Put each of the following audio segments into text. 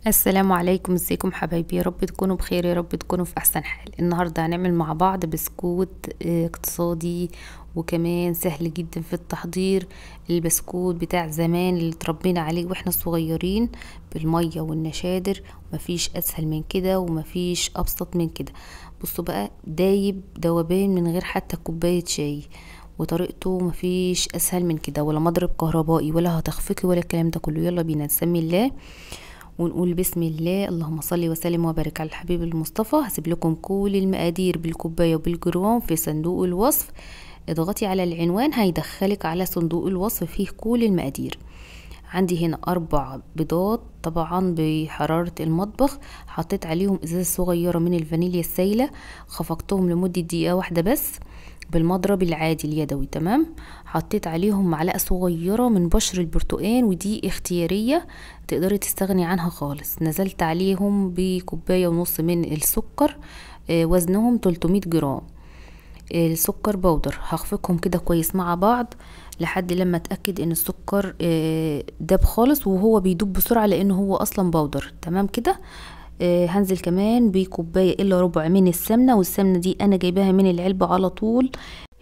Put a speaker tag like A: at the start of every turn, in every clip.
A: السلام عليكم، ازيكم حبايبي؟ يا رب تكونوا بخير، يا رب تكونوا في احسن حال. النهارده هنعمل مع بعض بسكوت اقتصادي وكمان سهل جدا في التحضير. البسكوت بتاع زمان اللي اتربينا عليه واحنا صغيرين بالميه والنشادر. مفيش اسهل من كده ومفيش ابسط من كده. بصوا بقى، دايب دوبان من غير حتى كوبايه شاي، وطريقته مفيش اسهل من كده، ولا مضرب كهربائي ولا هتخفقي ولا الكلام ده كله. يلا بينا نسمي الله ونقول بسم الله. اللهم صل وسلم وبارك على الحبيب المصطفى. هسيب لكم كل المقادير بالكوبايه وبالجرام في صندوق الوصف. اضغطي على العنوان هيدخلك على صندوق الوصف فيه كل المقادير. عندي هنا 4 بيضات طبعا بحرارة المطبخ. حطيت عليهم ازازة صغيرة من الفانيليا السايلة، خفقتهم لمدة دقيقة واحدة بس بالمضرب العادي اليدوي. تمام. حطيت عليهم معلقة صغيرة من بشر البرتقال، ودي اختيارية، تقدري تستغني عنها خالص. نزلت عليهم بكوباية ونص من السكر، وزنهم 300 جرام. السكر بودر هخفقهم كده كويس مع بعض لحد لما اتاكد ان السكر داب خالص، وهو بيدوب بسرعه لانه هو اصلا بودر. تمام كده. هنزل كمان بكوبايه الا ربع من السمنه، والسمنه دي انا جايباها من العلبه على طول.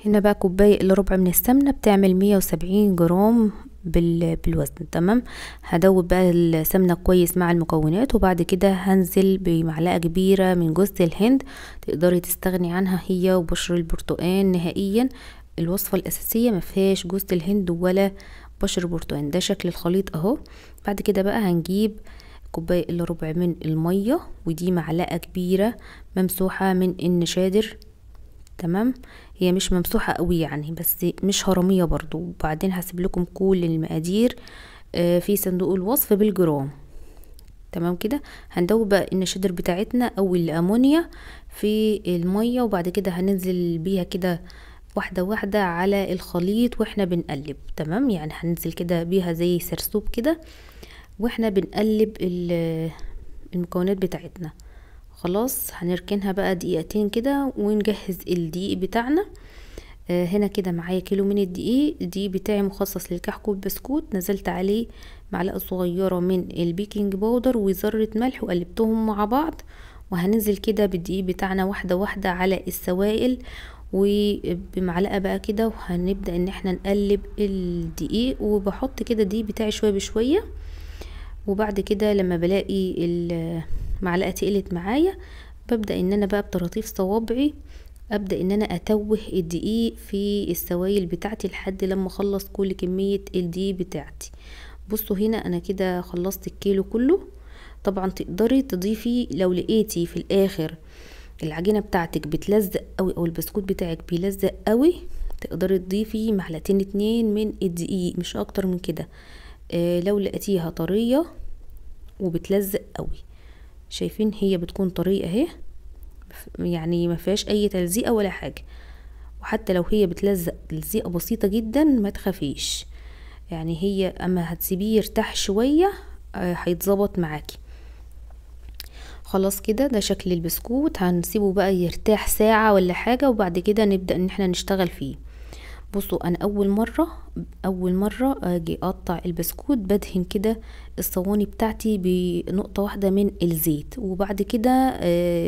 A: هنا بقى كوبايه الا ربع من السمنه بتعمل 170 جرام بالوزن. تمام. هدوب بقى السمنه كويس مع المكونات، وبعد كده هنزل بمعلقه كبيره من جوز الهند. تقدري تستغني عنها هي وبشر البرتقال نهائيا. الوصفه الاساسيه ما فيهاش جوز الهند ولا بشر برتقال. ده شكل الخليط اهو. بعد كده بقى هنجيب كوبايه الا ربع من الميه، ودي معلقه كبيره ممسوحه من النشادر. تمام. هي مش ممسوحة قوي يعني، بس مش هرمية برضو. وبعدين هسيب لكم كل المقادير في صندوق الوصف بالجرام. تمام كده. هندوب بقى النشادر بتاعتنا او الامونيا في المية، وبعد كده هننزل بيها كده واحدة واحدة على الخليط واحنا بنقلب. تمام. يعني هننزل كده بيها زي سرسوب كده واحنا بنقلب المكونات بتاعتنا. خلاص هنركنها بقى دقيقتين كده ونجهز الدقيق بتاعنا. هنا كده معايا كيلو من الدقيق بتاعي مخصص للكحك والبسكوت. نزلت عليه معلقة صغيرة من البيكنج باودر وذرة ملح وقلبتهم مع بعض. وهننزل كده بالدقيق بتاعنا واحدة واحدة على السوائل وبمعلقة بقى كده، وهنبدأ ان احنا نقلب الدقيق. وبحط كده الدقيق بتاعي شوية بشوية، وبعد كده لما بلاقي المعلقة تقلت معايا ببدأ ان انا بقى بطراطيف صوابعي ابدأ ان انا اتوه الدقيق في السوائل بتاعتي لحد لما اخلص كل كمية الدقيق بتاعتي. بصوا هنا انا كده خلصت الكيلو كله. طبعا تقدري تضيفي لو لقيتي في الاخر العجينة بتاعتك بتلزق قوي او البسكوت بتاعك بيلزق قوي، تقدري تضيفي معلقتين 2 من الدقيق، مش اكتر من كده. لو لقيتيها طرية وبتلزق قوي، شايفين هي بتكون طرية اهي، يعني ما فيهاش اي تلزيقة ولا حاجة. وحتى لو هي بتلزق تلزيقة بسيطة جدا ما تخافيش، يعني هي اما هتسيبيه يرتاح شوية هيتظبط معاكي. خلاص كده ده شكل البسكوت. هنسيبه بقى يرتاح ساعة ولا حاجة، وبعد كده نبدأ ان احنا نشتغل فيه. بصوا انا اول مره اجي اقطع البسكوت بدهن كده الصواني بتاعتي بنقطه واحده من الزيت، وبعد كده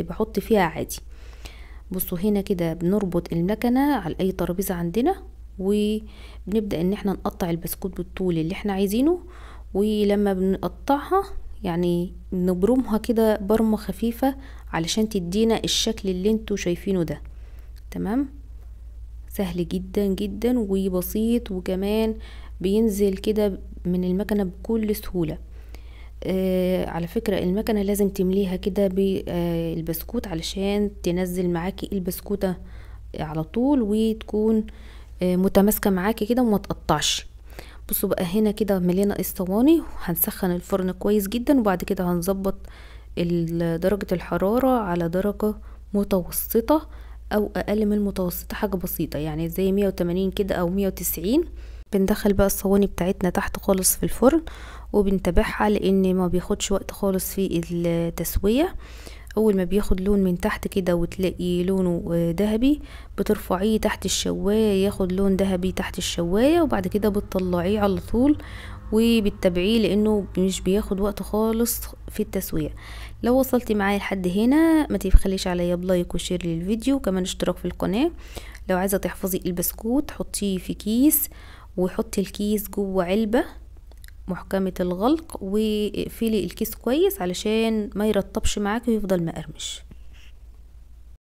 A: بحط فيها عادي. بصوا هنا كده بنربط المكنه على اي ترابيزه عندنا، وبنبدا ان احنا نقطع البسكوت بالطول اللي احنا عايزينه. ولما بنقطعها يعني نبرمها كده برمه خفيفه علشان تدينا الشكل اللي انتوا شايفينه ده. تمام. سهل جدا جدا وبسيط، وكمان بينزل كده من المكنة بكل سهولة. على فكرة المكنة لازم تمليها كده بالبسكوت علشان تنزل معاكي البسكوتة على طول، وتكون متماسكة معاكي كده وما تقطعش. بصوا بقى هنا كده ملينا الصواني، وهنسخن الفرن كويس جدا، وبعد كده هنظبط درجة الحرارة على درجة متوسطة او اقل من المتوسطة، حاجة بسيطة يعني زي 180 كده او 190. بندخل بقى الصواني بتاعتنا تحت خالص في الفرن، وبنتابعها لان ما بياخدش وقت خالص في التسوية. اول ما بياخد لون من تحت كده وتلاقي لونه ذهبي، بترفعيه تحت الشواية ياخد لون ذهبي تحت الشواية، وبعد كده بتطلعيه على طول وبتتابعيه لانه مش بياخد وقت خالص في التسوية. لو وصلتي معايا لحد هنا ما تبخليش عليا بلايك وشير للفيديو، كمان اشتراك في القناة. لو عايزة تحفظي البسكوت حطيه في كيس، وحطي الكيس جوه علبة محكمة الغلق، واقفلي الكيس كويس علشان ما يرطبش معاكي ويفضل مقرمش.